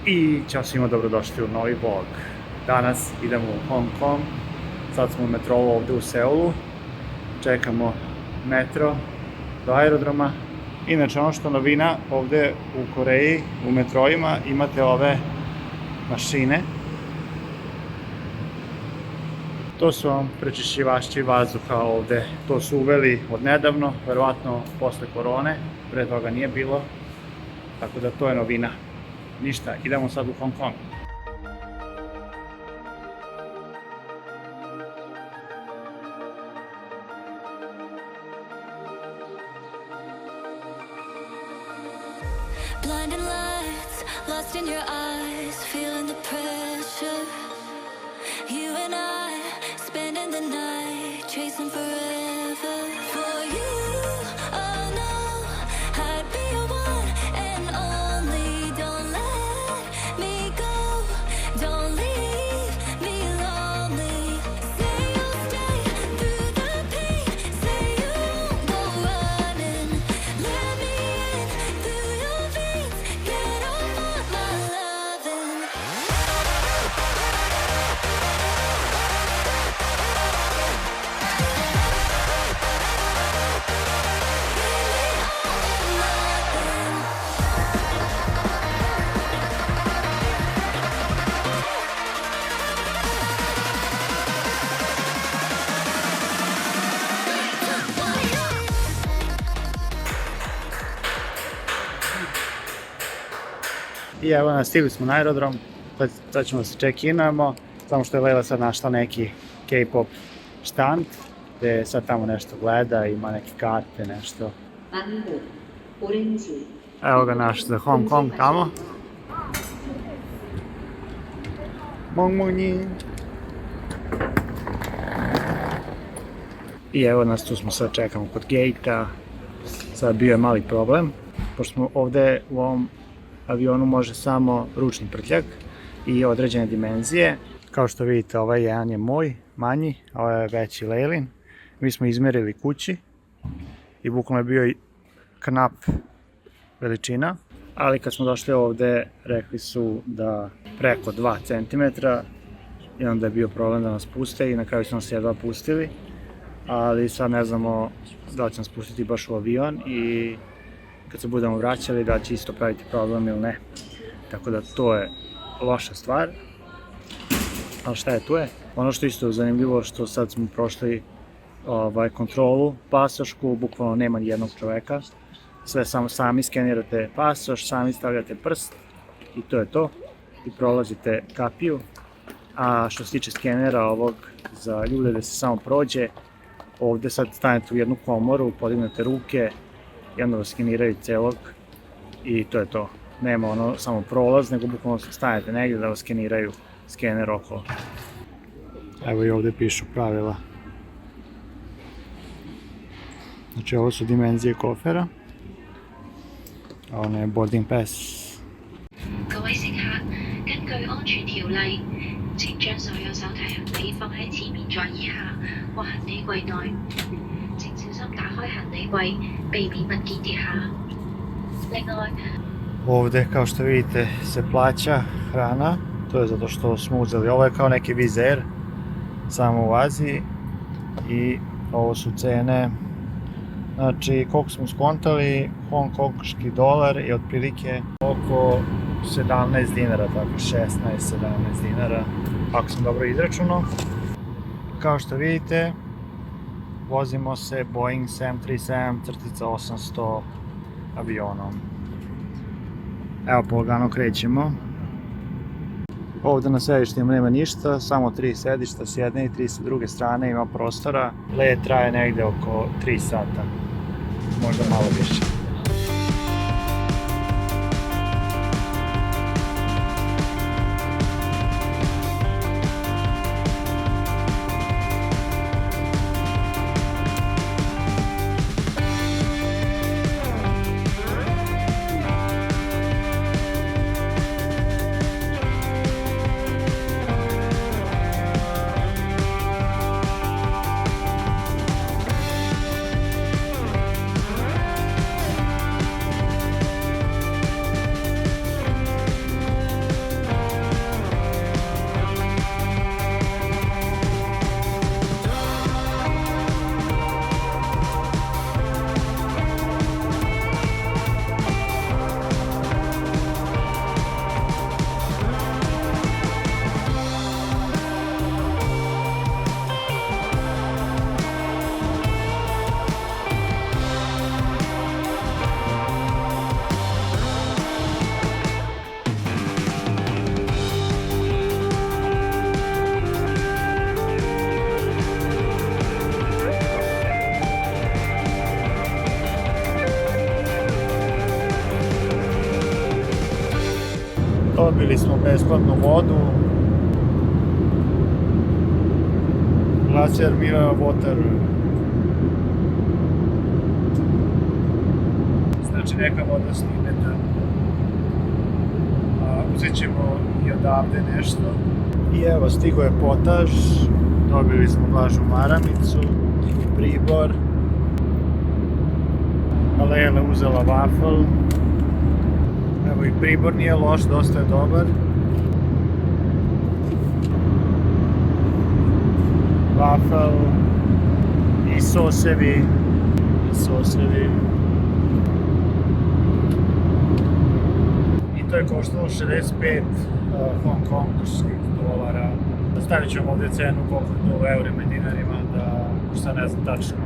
I ćao svima, dobrodošli u novi vlog. Danas idemo u Hong Kong, sad smo u metrou ovde u Seulu, čekamo metro do aerodroma. Inače, ono što novina ovde u Koreji, u metroima, imate ove mašine. To su vam prečišćivači vazduha ovde, to su uveli od nedavno, verovatno posle korone, pre toga nije bilo, tako da to je novina. Ništa, idemo sad u Hong Kong. Blinding lights, lost in your eyes, feeling the pressure. You and I, spending the night, chasing forever. For you, oh no, I'd be your one and only. Don't let me go, don't leave me lonely. Say you'll stay through the pain, say you won't go running. Let me in through your veins, get off on my loving. I evo nas, stigli smo na aerodrom, sad ćemo se check-inujemo, samo što je Leila sad našla neki K-pop štand, gde sad tamo nešto gleda, ima neke karte, nešto. Evo ga naš za Hong Kong tamo. Mongmonji. I evo nas, tu smo sad, čekamo kod gate-a. Sad bio je mali problem, pošto smo ovde u ovom avionu može samo ručni prtljag i određene dimenzije. Kao što vidite, ovaj jedan je moj, manji, a ovaj je veći Leilin. Mi smo izmerili kući i bukvalno je bio knap veličina, ali kad smo došli ovde rekli su da preko 2 cm i onda je bio problem da nas puste i na kraju su nas jedva pustili, ali sad ne znamo da li će nas pustiti baš u avion i kad se budemo vraćali da će isto praviti problem ili ne. Tako da to je loša stvar. Ali šta je, tu je. Ono što isto je zanimljivo što sad smo prošli kontrolu pasošku, bukvalno nema nijednog čoveka. Sve samo sami skenirate pasoš, sami stavljate prst i to je to. I prolazite kapiju. A što se tiče skenera ovog za ljude da se samo prođe, ovde sad stanete u jednu komoru, podignete ruke, i onda vas skeniraju celog i to je to. Nema ono samo prolaz, nego bukvalno stanete negdje da vas skeniraju skener okolo. Evo i ovde pišu pravila. Znači ovo su dimenzije kofera, a ono je boarding pass. 各位乘客，根據安全條例，請將所有手提行李放喺前面座椅下或行李櫃內。請小心打開行李櫃，避免物件跌下。另外， Ovde, kao što vidite, se plaća hrana, to je zato što smo uzeli, ovo je kao neki vizer, samo u Aziji i ovo su cene, znači koliko smo skontali, hongkonški dolar je otprilike oko 17 dinara, tako 16-17 dinara, ako sam dobro izračunao. Kao što vidite, vozimo se Boeing 737-800 avionom. Evo, polagano krećemo. Ovde na sedištima nema ništa, samo 3 sedišta s jedne i 3 sa druge strane, ima prostora. Let traje negde oko 3 sata, možda malo više. Dobili smo besplatnu vodu. Glacier Mineral Water. Znači neka voda stigne tamo. Uzet ćemo i odavde nešto. I evo, stigo je potaž. Dobili smo vlažnu maramicu i pribor. Lela uzela wafel. Evo i pribor nije loš, dosta je dobar. Wafel i sosevi. I to je koštalo 65 hongkonških dolara. Stavit ćemo ovdje cenu koliko je to u eurima i dinarima, da šta ne znam tačno.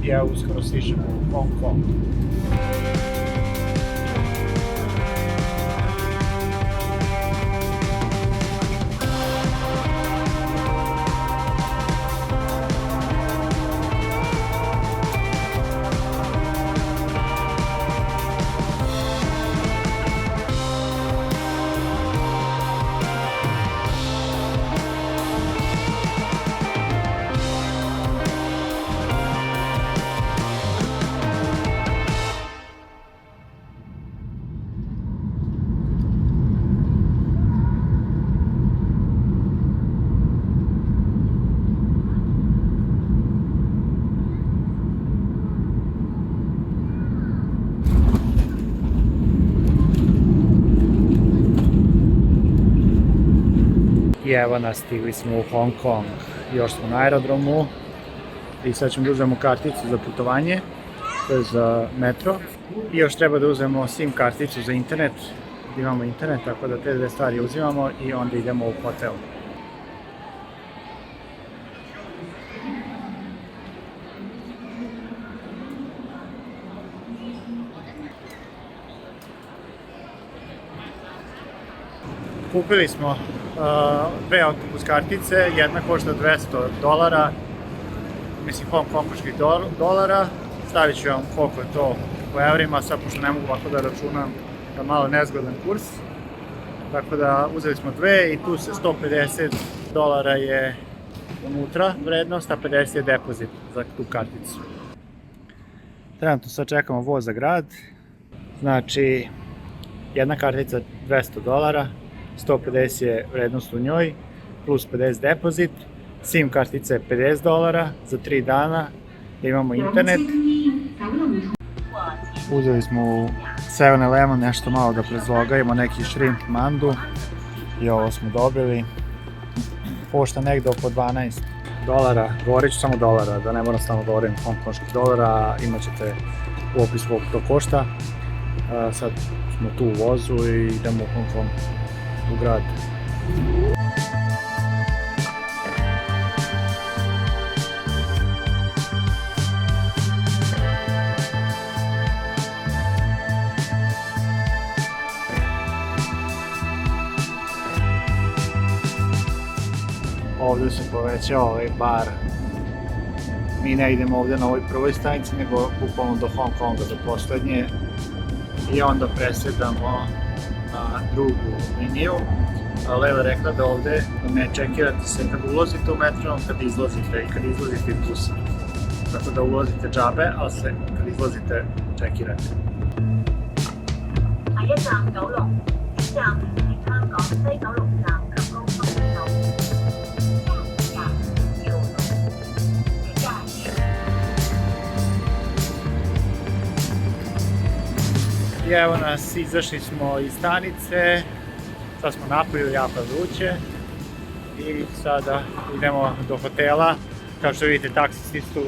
Ja uskoro stižemo u Hong Kong. I evo nas, stigli smo u Hong Kong. Još smo na aerodromu i sad ćemo da uzmemo karticu za putovanje, to je za metro. I još treba da uzmemo SIM karticu za internet, da imamo internet, tako da te dve stvari uzimamo i onda idemo u hotel. Kupili smo dve autobus kartice, jedna košta $200, mislim hongkonških dolara, stavit ću vam koliko je to u eurima, sad pošto ne mogu ovako da računam, da malo nezgodan kurs. Tako da uzeli smo dve i tu se $150 je unutra vrednost, a 50 je depozit za tu karticu. Trenutno sad čekamo voz za grad, znači jedna kartica $200, 150 je vrednost u njoj, plus 50 depozit, SIM kartica je $50 za 3 dana, da imamo internet. Uzeli smo u 7-Eleven nešto malo da prezlogajemo, neki shrimp mandu i ovo smo dobili. Košta negde oko $12. Govorit ću samo dolara, da ne moram samo govorim hongkonških dolara, imat ćete u opisu koliko to košta. Sad smo tu u vozu i idemo u Hong Kong, u grad. Ovdje se povećao ovaj bar. Mi ne idemo ovdje na ovoj prvoj stanici, nego bukvalno do Hong Konga, do poslednje. I onda presjedamo na drugu liniju. Lela rekla da ovdje ne čekirate se kad ulazite u metro, kad izlazite i kad izlazite tu sam. Tako da ulazite džabe, ali se kad izlazite čekirate. I evo nas, izašli smo iz stanice, sad smo napolju, jako vruće i sada idemo do hotela. Kao što vidite, taksisti su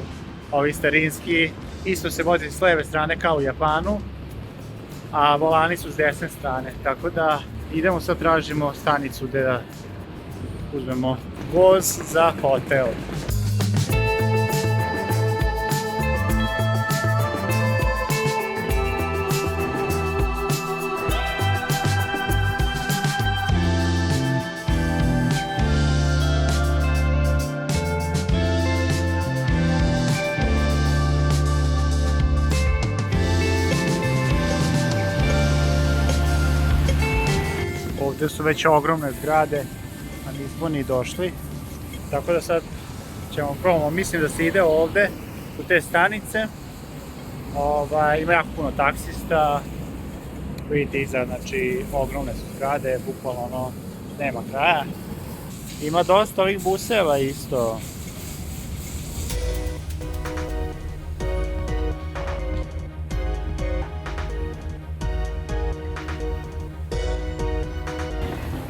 ovi starinski, isto se vozi s leve strane kao u Japanu, a volani su s desne strane, tako da idemo sad, tražimo stanicu gdje da uzmemo voz za hotel. ovde su već ogromne zgrade, a nismo ni došli. Tako da sad ćemo probamo, mislim da se ide ovde u te stanice. Ima jako puno taksista, vidite iza, znači ogromne su zgrade, bukvalno ono, nema kraja. Ima dosta ovih buseva isto.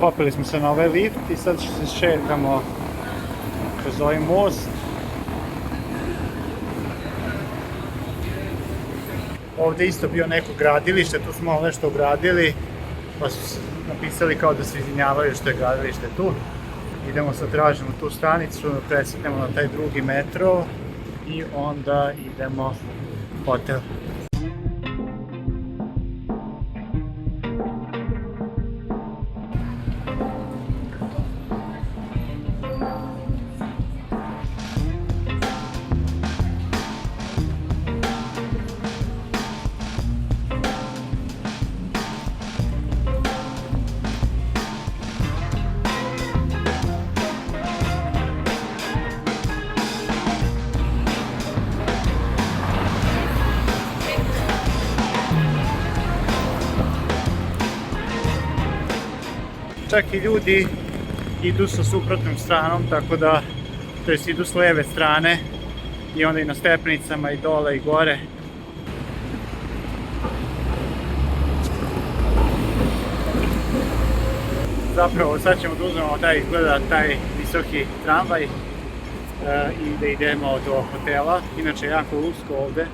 Popeli smo se na ovaj lift i sad se šetamo kroz ovaj most. Ovdje isto bio neko gradilište, tu smo malo nešto ugradili, pa su napisali kao da se izvinjavaju što je gradilište tu. Idemo sad, tražimo tu stanicu, presjetnemo na taj drugi metro i onda idemo u hotel. Čak i ljudi idu sa suprotnom stranom, tako da, to jest idu s lijeve strane i onda i na stepenicama i dole i gore. Zapravo sad ćemo da uzmemo taj visoki tramvaj i da idemo do hotela, inače jako usko ovde.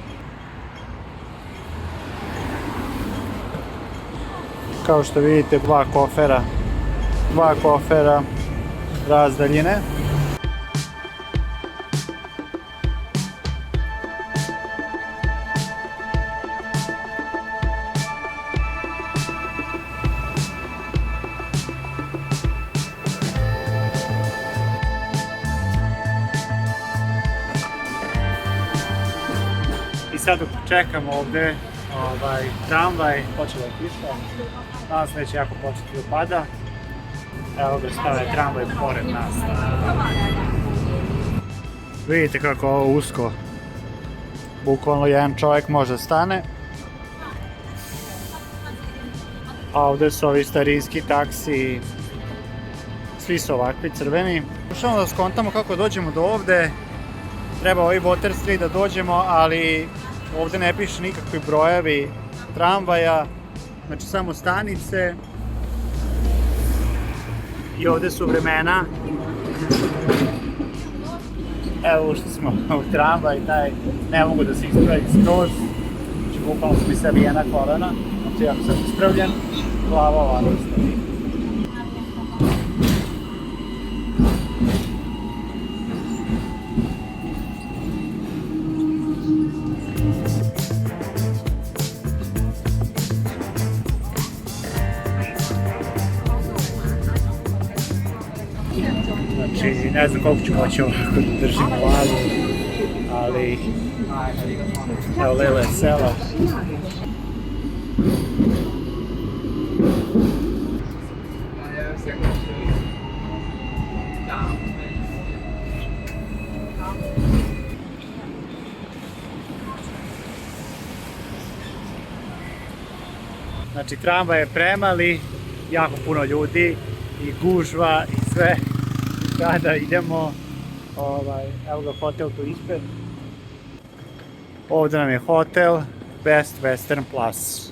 Kao što vidite, dva kofera razdaljine. I sad dok čekamo ovde tramvaj, počela je kiša, danas već jako početi da pada. Evo ga, stave tramvaj pored nas. Vidite kako je ovo usko. Bukvalno jedan čovjek može stane. A ovdje su ovi starinski taksi. Svi su ovakvi crveni. Pokušamo da skontamo kako dođemo do ovde. Treba ovaj Water Street da dođemo, ali ovdje ne piše nikakvi brojevi tramvaja. Znači samo stanice. I ovdje su vremena. Evo ušli smo u tramvaj, ne mogu da se ispravim skroz. Znači bukvalno su mi savijena kolena. Znači ja sam ispravljen, glava ovako stoji. Znači, ne znam koliko ću moći ovako da držim glavu, ali evo Lela je sela. Znači, tramvaj je premali, jako puno ljudi i gužva i sve. Sada idemo, evo ga hotel tu ispred. Ovdje nam je hotel Best Western Plus.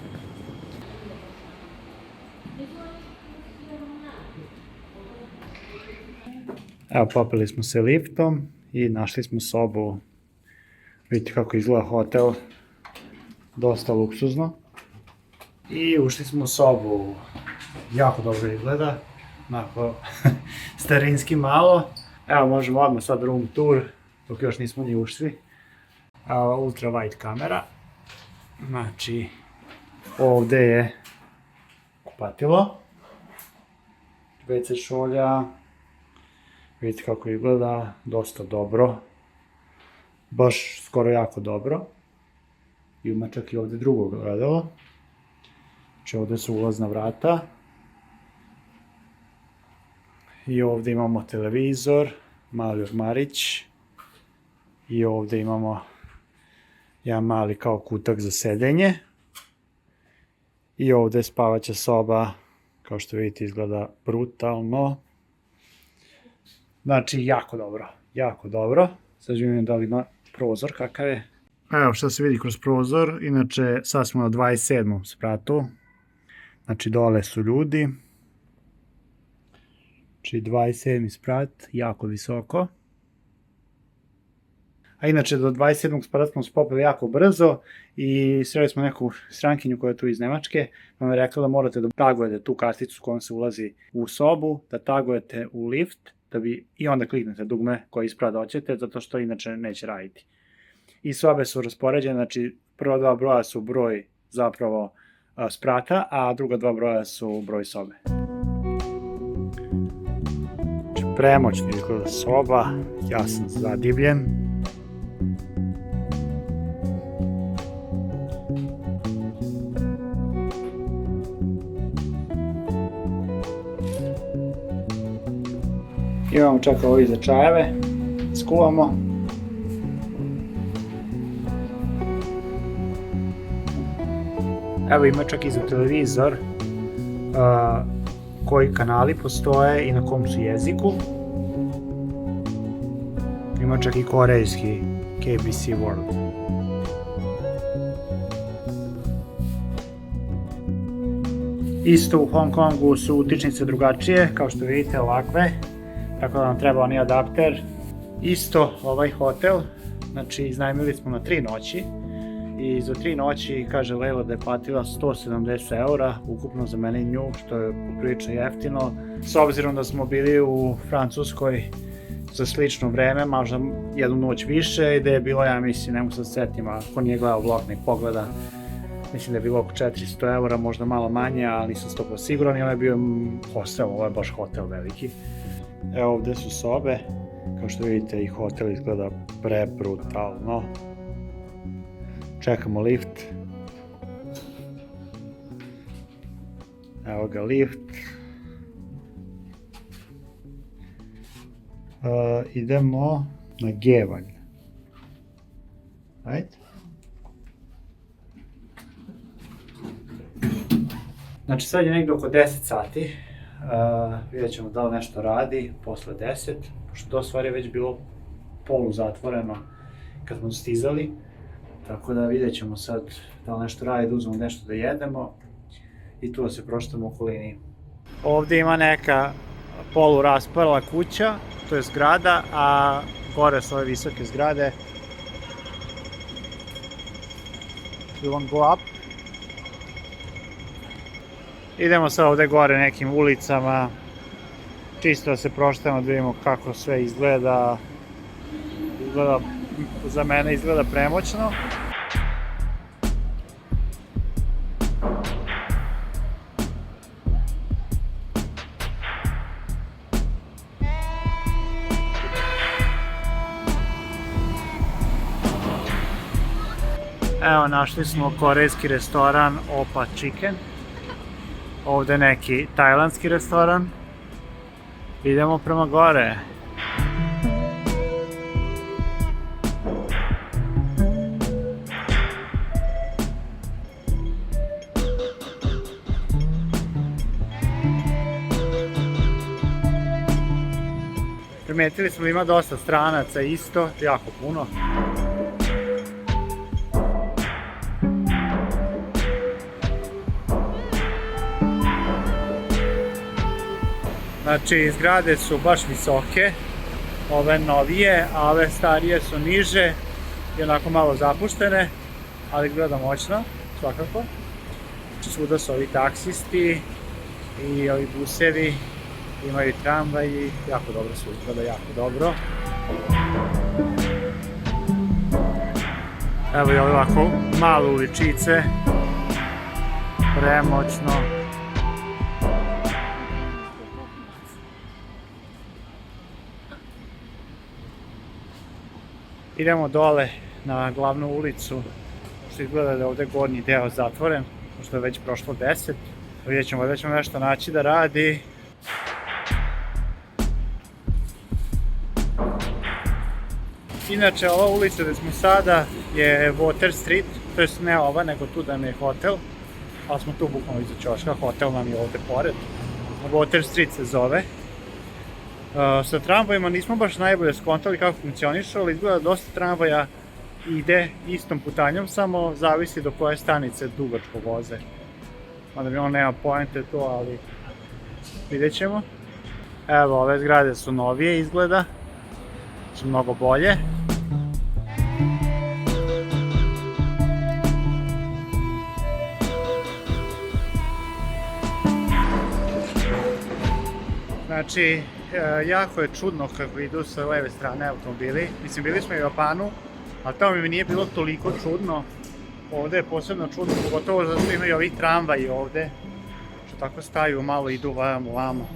Evo, popeli smo se liftom i našli smo sobu. Vidite kako izgleda hotel, dosta luksuzno. I ušli smo u sobu, jako dobro izgleda, onako starinski malo. Evo, možemo odmah sad room tour, dok još nismo ni ušli. Ultra wide kamera. Znači, ovdje je kupatilo, WC šolja, vidite kako izgleda, dosta dobro, baš skoro jako dobro. Ima čak i ovdje drugo gledalo. Znači ovdje su ulazna vrata I ovdje imamo televizor, mali ormarić. I ovdje imamo jedan mali kao kutak za sedenje. I ovdje je spavaća soba, kao što vidite izgleda brutalno. Znači jako dobro, jako dobro. Sad vidim da li ima prozor kakav je. Evo što se vidi kroz prozor, inače sad smo na 27. spratu. Znači dole su ljudi. Znači 27. sprat, jako visoko. A inače do 27. sprata smo se popeli jako brzo i sreli smo neku strankinju koja je tu iz Nemačke. Nam je rekla da morate da tagujete tu karticu s kojom se ulazi u sobu, da tagujete u lift i onda kliknete dugme koji sprat hoćete, zato što inače neće raditi. I sobe su raspoređene, znači prva dva broja su broj zapravo sprata, a druga dva broja su broj sobe. Znači premoćno izgleda soba, ja sam zadivljen. Imamo čak ovi za čajeve, skuvamo. Evo ima čak i za televizor koji kanali postoje i na kom su jeziku. Ima čak i korejski KBC World. Isto u Hong Kongu su utičnice drugačije, kao što vidite ovakve. Tako da nam treba onaj adapter. Isto ovaj hotel, znači iznajmili smo na 3 noći i za 3 noći kaže Leila da je platila 170 eura ukupno za mene i nju, što je poprilično jeftino. S obzirom da smo bili u Francuskoj za slično vreme, možda jednu noć više i da je bilo, ja mislim, ne mogu sad setim, ako nije gledao vlog nek pogleda, mislim da je bilo oko 400 eura, možda malo manje, ali nisam 100% siguran i ovo je bio hostel, ovo je baš hotel veliki. Evo ovdje su sobe, kao što vidite i hotel izgleda prebrutalno. Čekamo lift. Evo ga lift. Idemo na G valjda. Ajde. Znači sad je negdje oko 10 sati. Vidjet ćemo da li nešto radi posle 10, pošto to stvari je već bilo polu zatvoreno kad smo stizali, tako da vidjet ćemo sad da li nešto radi, da uzmemo nešto da jedemo i tu da se proštamo u okolini. Ovdje ima neka polu raspala kuća, to je zgrada, a gore su ove visoke zgrade. You want go up? Idemo sad ovdje gore nekim ulicama, čisto da se proštamo, da vidimo kako sve izgleda. Za mene izgleda premoćno. Evo, našli smo korejski restoran Opa Chicken. Ovdje neki tajlandski restoran. Idemo prema gore. Primetili smo ima dosta stranaca isto, jako puno. Znači, zgrade su baš visoke, ove novije, a ove starije su niže i onako malo zapuštene, ali gleda moćno, svakako. Znači, svuda su ovi taksisti i ovi busevi, imaju tramvaji, jako dobro su izgleda, jako dobro. Evo i ovako malo uličice, premoćno. Idemo dole na glavnu ulicu, što izgleda da je ovdje gornji deo zatvoren, pošto je već prošlo 10. Vidjet ćemo da ćemo nešto naći da radi. Inače, ova ulica gde smo sada je Water Street, to jest ne ova, nego tu da mi je hotel, ali smo tu bukvalno iza ćoška, hotel nam je ovde pored. Water Street se zove. Sa tramvajima nismo baš najbolje skontali kako funkcionišu, ali izgleda dosta tramvaja ide istom putanjom, samo zavisi do koje stanice dugačko voze. Mada mi on nema poente to, ali vidjet ćemo. Evo, ove zgrade su novije izgleda, su mnogo bolje. Znači, jako je čudno kako idu sa leve strane automobili. Mislim, bili smo i u Japanu, ali tamo mi nije bilo toliko čudno. Ovde je posebno čudno, pogotovo zato imaju ovih tramvaji ovde, što tako staju, malo idu vamo.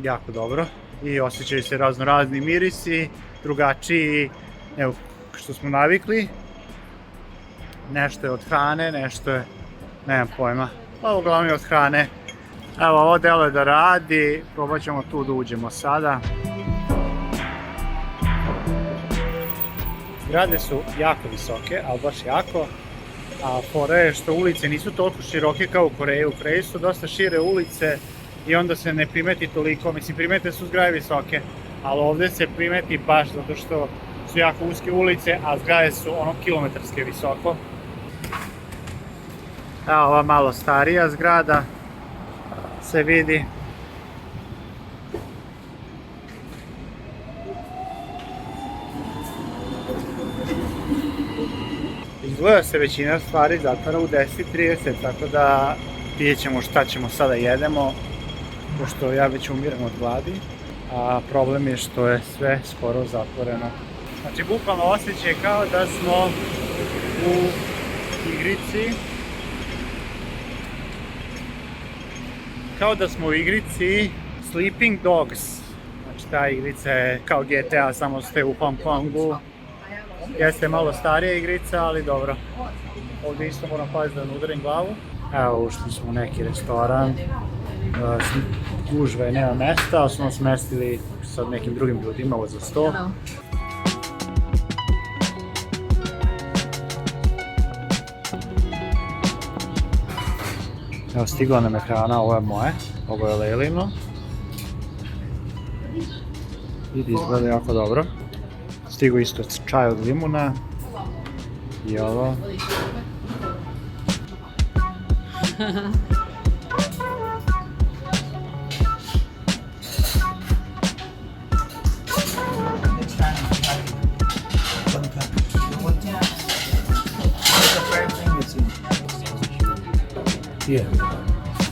Jako dobro. I osjećaju se razni mirisi, drugačiji, evo, što smo navikli. Nešto je od hrane, nešto je, nemam pojma, pa uglavnom je od hrane. Evo, ovo delo je da radi, probat ćemo tu da uđemo sada. Zgrade su jako visoke, ali baš jako. A fora je što ulice nisu toliko široke kao u Koreji. U Koreji su dosta šire ulice i onda se ne primeti toliko. Mislim, primete su zgrade visoke, ali ovde se primeti baš zato što su jako uske ulice, a zgrade su ono kilometarske visoko. Evo, ova malo starija zgrada se vidi. Izgleda se većina stvari zatvara u 10:30, tako da vidjet ćemo šta ćemo sada jedemo, pošto ja već umiram od gladi, a problem je što je sve skoro zatvoreno. Znači, bukvalno osjećaj kao da smo u igrici, Sleeping Dogs. Znači, ta igrica je kao GTA, samo ste u Hong Kongu. Jeste malo starija igrica, ali dobro. Ovdje isto moram paziti da ne udarim glavu. Evo, ušli smo u neki restoran. Gužve, nema mesta, ali smo smestili sa nekim drugim ljudima za sto. Evo, stigla nam je hrana, ovo je moje, ovo je Lelino. Vidi, izgleda jako dobro. Stigo isto čaj od limuna i ovo. Yeah.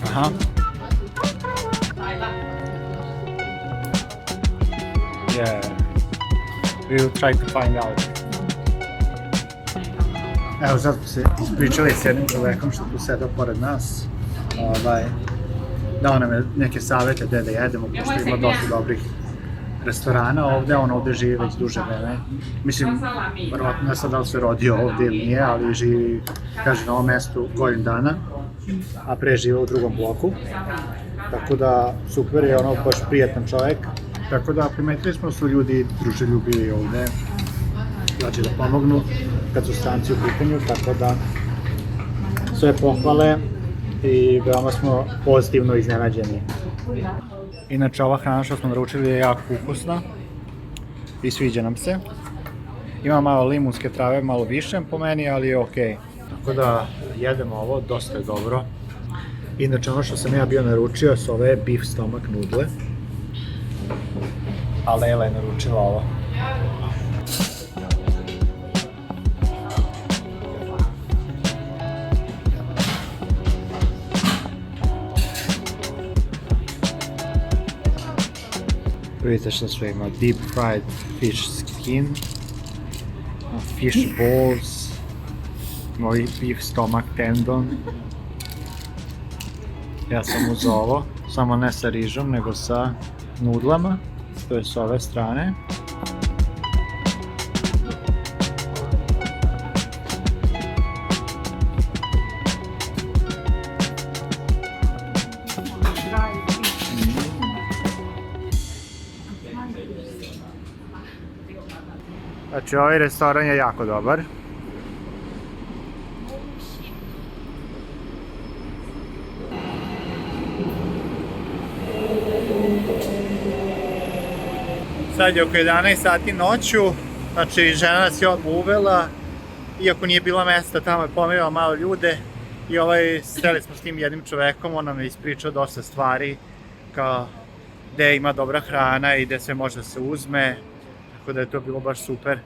Uh-huh. Yeah. We will try to find out. Evo, sad smo se ispričali s jednim čovekom što tu sedao pored nas. Dao nam je neke savete gde da jedemo, pošto ima dosta dobrih restorana ovde. On ovde živi već duže vreme. Mislim, verovatno ne sad da li se rodio ovde ili nije, ali živi, kaže, na ovom mestu godinu dana, a pre žive u drugom bloku. Tako da, super je, ono, baš prijatan čovek. Tako da, primetili smo su ljudi druželjubili ovde, znači da pomognu kad su stranci u pitanju, tako da sve pohvale i veoma smo pozitivno iznenađeni. Inače, ova hrana što smo naručili je jako ukusna i sviđa nam se. Ima malo limunske trave, malo više po meni, ali je okej. Tako da jedemo ovo, dosta je dobro. Inače, ono što sam ja bio naručio su ove beef stomach nudle, a Lela je naručila ovo. Vidite što sve ima, deep fried fish skin, fish balls, moj beef stomach tendon. Ja sam uzeo ovo, samo ne sa rižom, nego sa nudlama, to je s ove strane. Znači ovaj restoran je jako dobar. Sad je oko 11 sati noću, znači žena nas je odmah uvela, iako nije bilo mesta, tamo je pomirala malo ljude i sreli smo s tim jednim čovekom, on nam je ispričao dosta stvari, kao gde ima dobra hrana i gde sve može da se uzme, tako da je to bilo baš super.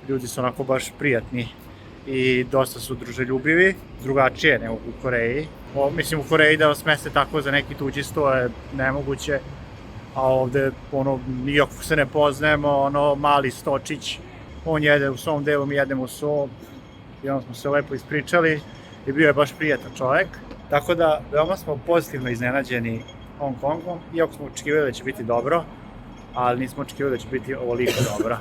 Ljudi su onako baš prijatni i dosta su druželjubivi, drugačije nego u Koreji. Mislim, u Koreji da vas smeste tako za neki tuđi sto je nemoguće, a ovde, iako se ne poznajemo, mali stočić, on jede u svom delu, mi jedemo u svom, i onda smo se lepo ispričali i bio je baš prijatan čovek. Tako da, veoma smo pozitivno iznenađeni Hong Kongom, iako smo očekivali da će biti dobro, ali nismo očekivali da će biti ovoliko dobro.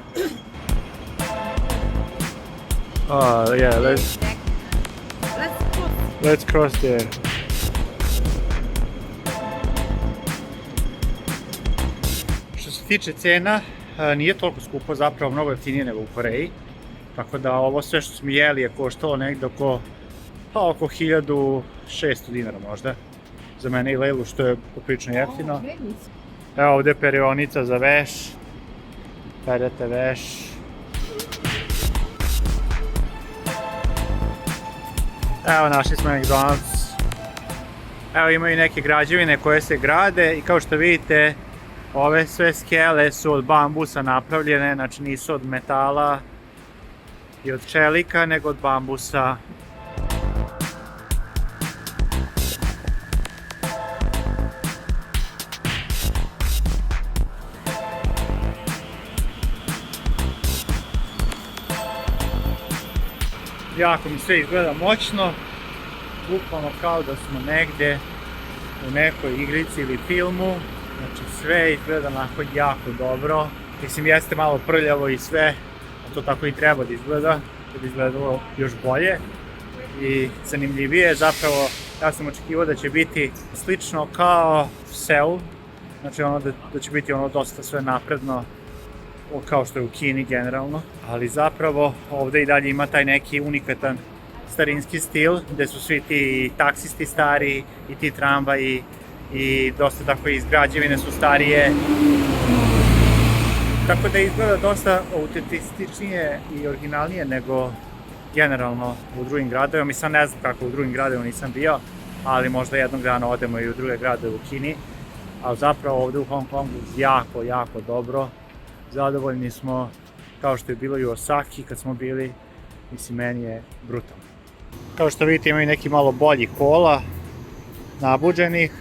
Let's cross there. Što se tiče cena, nije toliko skupo, zapravo mnogo jeftinije nego u Koreji. Tako da ovo sve što smo jeli je koštalo negdje oko 1600 dinara možda. Za mene i Lejlu, što je poprično jeftino. Evo ovdje je perionica za veš. Perete veš. Evo našli smo McDonald's. Evo imaju neke građevine koje se grade i kao što vidite ove sve skele su od bambusa napravljene, znači nisu od metala i od čelika, nego od bambusa. Jako mi sve izgleda moćno, bukvalno kao da smo negdje u nekoj igrici ili filmu, znači sve izgleda onako jako dobro. Mislim, jeste malo prljavo i sve, a to tako i treba da izgleda, da bi izgledalo još bolje i zanimljivije. Zapravo, ja sam očekivao da će biti slično kao Seul, znači da će biti dosta sve napredno, kao što je u Kini generalno, ali zapravo ovdje i dalje ima taj neki unikatan starinski stil, gdje su svi ti taksisti stari i ti tramvaji i dosta tako iz građevine su starije. Tako da izgleda dosta autentičnije i originalnije nego generalno u drugim gradovima. Mislim, ne znam kako u drugim gradovima nisam bio, ali možda jednog dana odemo i u druge gradove u Kini. Ali zapravo ovdje u Hong Kongu jako, jako dobro. Zadovoljni smo, kao što je bilo i u Osaki kad smo bili, mislim, meni je brutalno. Kao što vidite imaju neki malo bolji kola, nabuđenih.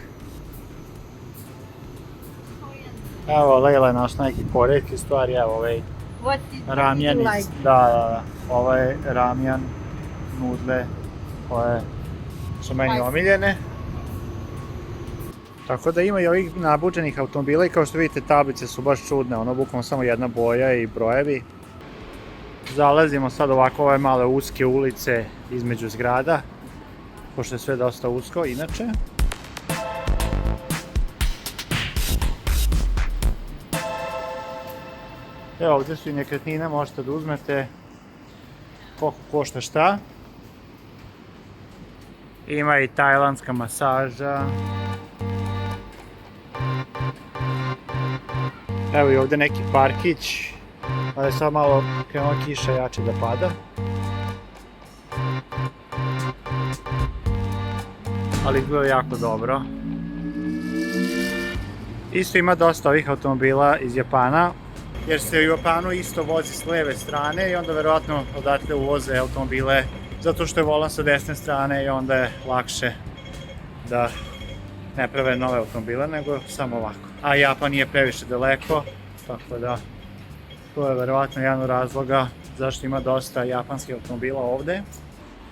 Evo, Lejla je našla neki korejski stvari, evo ovaj ramjan, da, ovaj ramjan, nudle, koje su meni omiljene. Tako da ima i ovih nabuđenih automobila i kao što vidite tablice su baš čudne, bukvalno samo jedna boja i brojevi. Zalazimo sad ovako ove male uske ulice između zgrada, pošto je sve dosta usko inače. Evo ovdje su i nekretnine, možete da uzmete koliko košta šta. Ima i tajlandska masaža. Evo i ovdje neki parkić, ali je sad malo krenula kiša jače da pada. Ali izgleda jako dobro. Isto ima dosta ovih automobila iz Japana, jer se u Japanu isto vozi s leve strane i onda verovatno odatle uvoze automobile zato što je volan sa desne strane i onda je lakše da ne prave nove automobile, nego samo ovako. A Japan nije previše daleko, tako da to je verovatno jedan od razloga zašto ima dosta japanskih automobila ovde.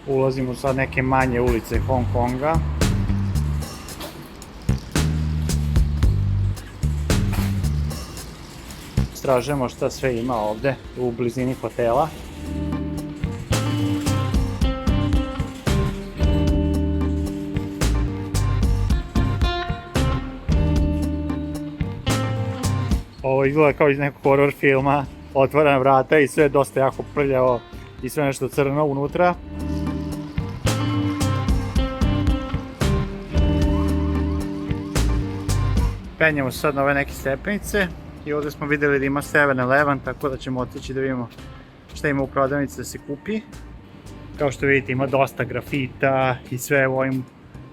Ulazimo sad neke manje ulice Hong Konga. Istražujemo šta sve ima ovde u blizini hotela. Ovo izgleda kao iz nekog horror filma. otvorena vrata i sve dosta jako prljavo i sve nešto crno unutra. Penjemo se sad na ove neke stepenice i ovdje smo vidjeli da ima 7-Eleven, tako da ćemo otići da vidimo šta ima u prodavnici da se kupi. Kao što vidite ima dosta grafita i sve u ovim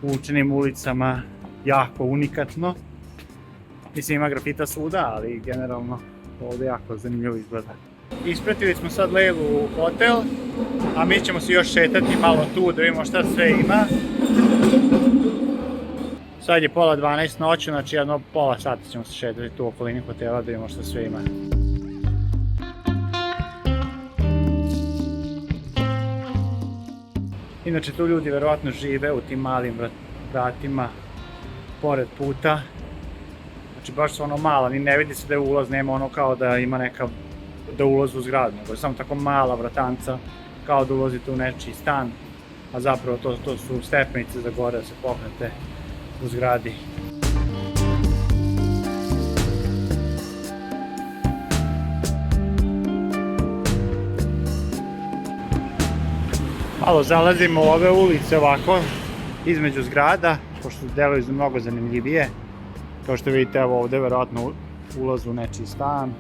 učenim ulicama, jako unikatno. Mislim ima grafita svuda, ali generalno ovdje jako zanimljivo izgleda. Ispratili smo sad Lejlu u hotel, a mi ćemo se još šetati malo tu da vidimo šta sve ima. Sad je pola 12 noću, znači jedno pola sata ćemo se šetati tu u okolini hotela da vidimo šta sve ima. Inače tu ljudi verovatno žive u tim malim vratima pored puta. Znači baš su ono mala, ni ne vidi se da je ulaz, nema ono kao da ima neka da ulazi u zgradu, nego je samo tako mala vratanca kao da ulazite u nečiji stan, a zapravo to su stepenice za gore da se popnete u zgradi. Malo zalazimo u ove ulice ovako, između zgrada, pošto deluju mnogo zanimljivije. Kao što vidite, evo ovdje je verovatno ulaz u nečiji stan.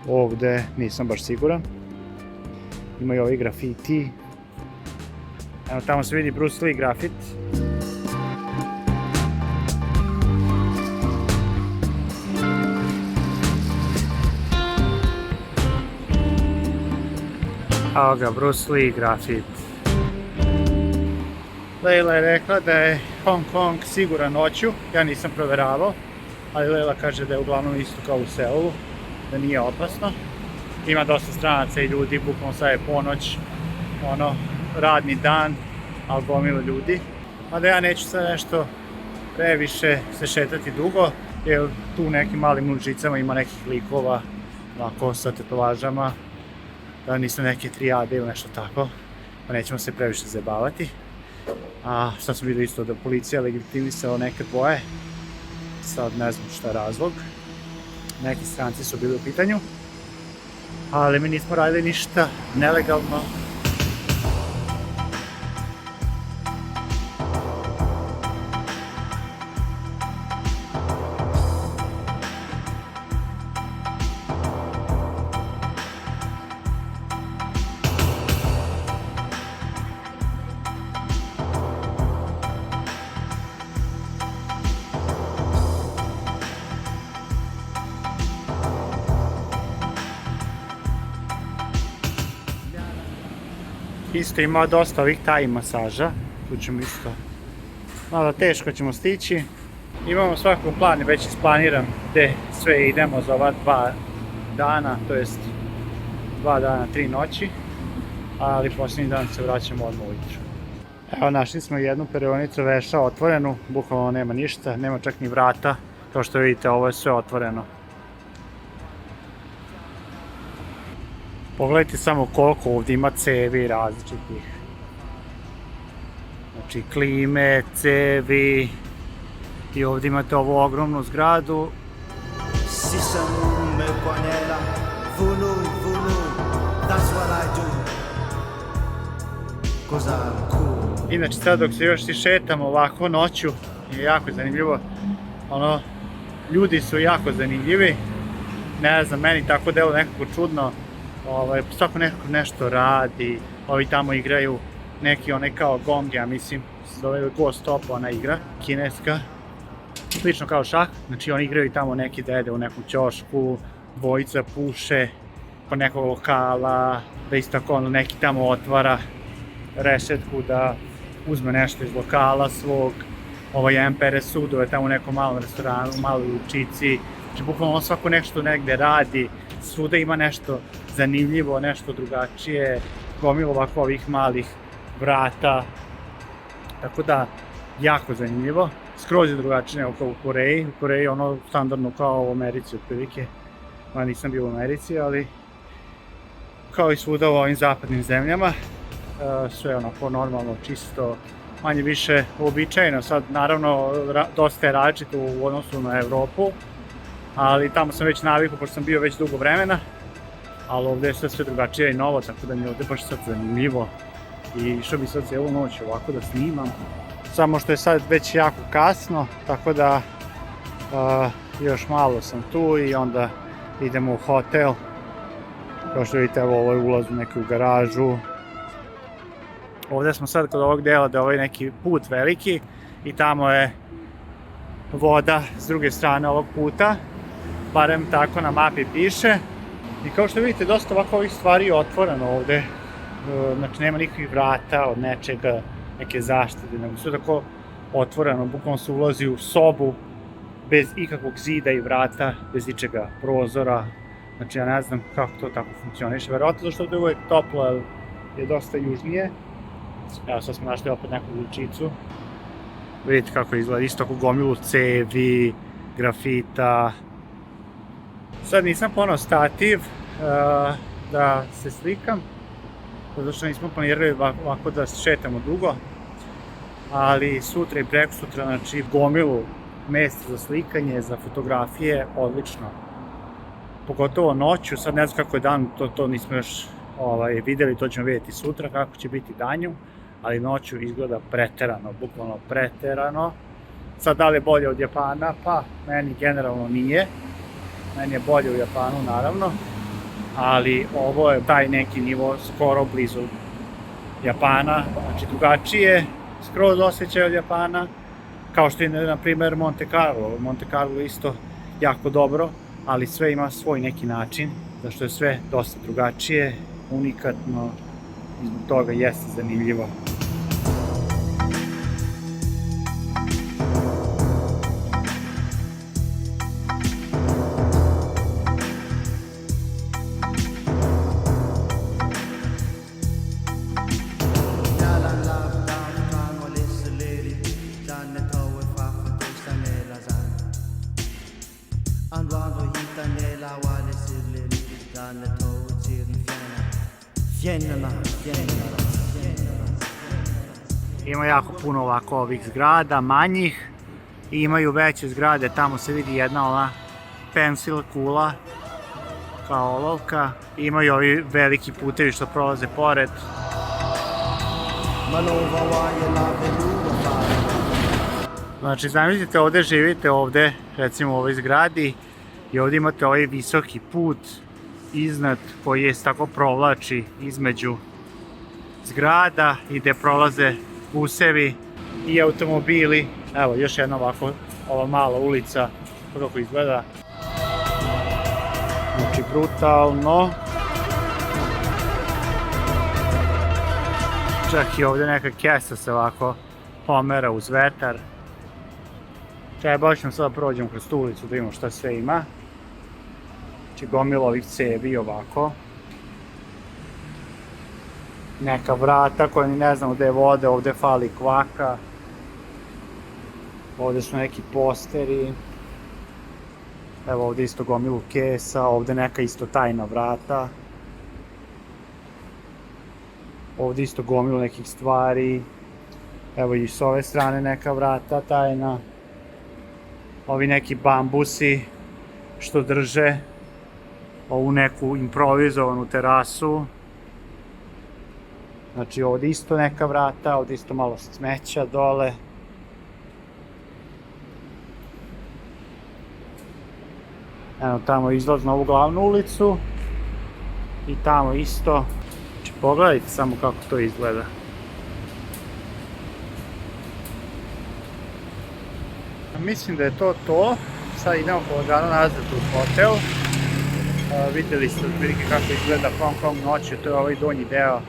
Ovdje nisam baš siguran. Ima i ovi grafiti. Evo tamo se vidi Bruce Lee grafit. Evo ga, Bruce Lee grafit. Lejla je rekla da je Hong Kong siguran noću, ja nisam provjeravao, ali Lejla kaže da je uglavnom isto kao u Seulu, da nije opasno. Ima dosta stranaca i ljudi, bukvalno sad je ponoć, ono, radni dan, ali gomilo ljudi. Mada ja neću sad nešto previše se šetati dugo, jer tu u nekim malim mužicama ima nekih likova, ovako sa tetovažama, da nisu neke trijade ili nešto tako, pa nećemo se previše zabavati. A sad smo vidjeli isto da policija legitimisala neke boje, sad ne znam šta je razlog, neki stranci su bili u pitanju, ali mi nismo radili ništa nelegalno. Isto ima dosta ovih Thai masaža, tu ćemo isto, malo teško ćemo stići. Imamo svakog plan, već isplaniram gdje sve idemo za ova 2 dana, to jest 2 dana, 3 noći, ali posljednji dan se vraćamo odmah ujutro. Evo našli smo jednu perionicu veša otvorenu, bukvalno nema ništa, nema čak ni vrata, kao što vidite ovo je sve otvoreno. Pogledajte samo koliko ovdje ima cevi različitih. Znači klime, cevi. I ovdje imate ovu ogromnu zgradu. Inače sad dok se još i šetamo ovako noću je jako zanimljivo. Ono, ljudi su jako zanimljivi. Ne znam, meni tako delo nekako čudno. Svako nekako nešto radi, ovi tamo igraju neki onaj kao gong, ja mislim, se zove Ghost Stop, ona igra, kineska, slično kao šah, znači oni igraju tamo neki dede u nekom ćošku, dvojica puše kod nekog lokala, da isto tako neki tamo otvara rešetku da uzme nešto iz lokala svog, Empere sudove tamo u nekom malom restoranu, maloj učici, znači bukvalno svako nešto negde radi, svuda ima nešto zanimljivo, nešto drugačije, gomilo ovako ovih malih vrata, tako da jako zanimljivo, skroz je drugačije nego kao u Koreji. U Koreji je ono standardno kao u Americi otprilike, ja nisam bio u Americi, ali kao i svuda u ovim zapadnim zemljama, sve onako normalno, čisto, manje više uobičajeno. Sad naravno dosta je različito u odnosu na Evropu, ali tamo sam već navikao, pošto sam bio već dugo vremena, ali ovde je sve drugačije i novo, tako da mi je ovde baš sad zanimljivo i išao bi sad cijelu noć ovako da snimam. Samo što je sad već jako kasno, tako da još malo sam tu i onda idemo u hotel. Kao što vidite, evo, ovo je ulaz u neku garažu. Ovde smo sad kod ovog dela da je ovaj neki put veliki i tamo je voda s druge strane ovog puta, barem tako na mapi piše. I kao što vidite, dosta ovako ovih stvari je otvoreno ovde, znači nema nikakvih vrata od nečega, neke zaštite, nego sve tako otvoreno, bukvalno se ulazi u sobu bez ikakvog zida i vrata, bez ičega prozora. Znači ja ne znam kako to tako funkcioniše, verovatno zašto ovde je uvek toplo, jer je dosta južnije. Evo sad smo našli opet neku uličicu. Vidite kako izgleda, isto ako gomilu cevi, grafita. Sad nisam ponao stativ da se slikam, zato što nismo planirali ovako da šetamo dugo, ali sutra i prekosutra, znači gomilu mesta za slikanje, za fotografije, odlično. Pogotovo noću, sad ne znam kako je dan, to nismo još videli, to ćemo vidjeti sutra kako će biti danju, ali noću izgleda preterano, bukvalno preterano. Sad da li je bolje od Japana? Pa meni generalno nije. Meni je bolje u Japanu naravno, ali ovo je taj neki nivo skoro blizu Japana, znači drugačije, skroz osjećaj od Japana, kao što je na primer Monte Carlo. Monte Carlo isto jako dobro, ali sve ima svoj neki način, zašto je sve dosta drugačije, unikatno i zbog toga jeste zanimljivo. Ima jako puno ovako ovih zgrada, manjih, i imaju veće zgrade, tamo se vidi jedna ova pencil kula, kao olovka, i imaju ovi veliki putevi što prolaze pored. Znači, zamislite, ovde živite, ovde, recimo u ovoj zgradi, i ovde imate ovaj visoki put iznad koji je tako provlači između zgrada i gde prolaze busevi i automobili. Evo, još jedna ovako, ova mala ulica, kako izgleda. Znači, brutalno. Čak i ovde neka kesa se ovako pomera uz vetar. Čekaj, baš ćemo sada prođemo kroz tu ulicu da vidimo šta sve ima. Znači, gomila ovih cevi ovako. Neka vrata koja ni ne znamo gde je vode, ovde fali kvaka. Ovde su neki posteri. Evo ovde isto gomilu kesa, ovde neka isto tajna vrata. Ovde isto gomilu nekih stvari. Evo i s ove strane neka vrata tajna. Ovi neki bambusi što drže ovu neku improvizovanu terasu. Znači ovde isto neka vrata, ovde isto malo smeća dole. Evo tamo izlaz na ovu glavnu ulicu. I tamo isto. Znači pogledajte samo kako to izgleda. Mislim da je to to. Sad idemo polagano nazad u hotel. Videli ste otprilike kako izgleda Hong Kong noću, to je ovaj donji deo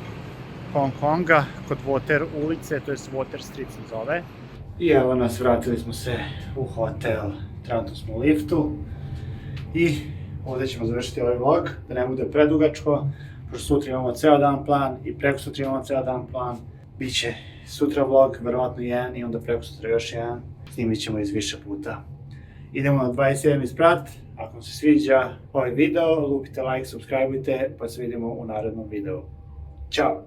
Hong Konga, kod Water ulice, to je Water Street se zove. I evo nas, vratili smo se u hotel, trenutno smo u liftu. I ovdje ćemo završiti ovaj vlog, da ne bude predugačko, pošto sutra imamo ceo dan plan i preko sutra imamo ceo dan plan. Biće sutra vlog, verovatno jedan i onda preko sutra još jedan, snimit ćemo iz više puta. Idemo na 27. sprat, ako vam se sviđa ovaj video, lupite like, subscribeujte, pa se vidimo u narednom videu. Ćao!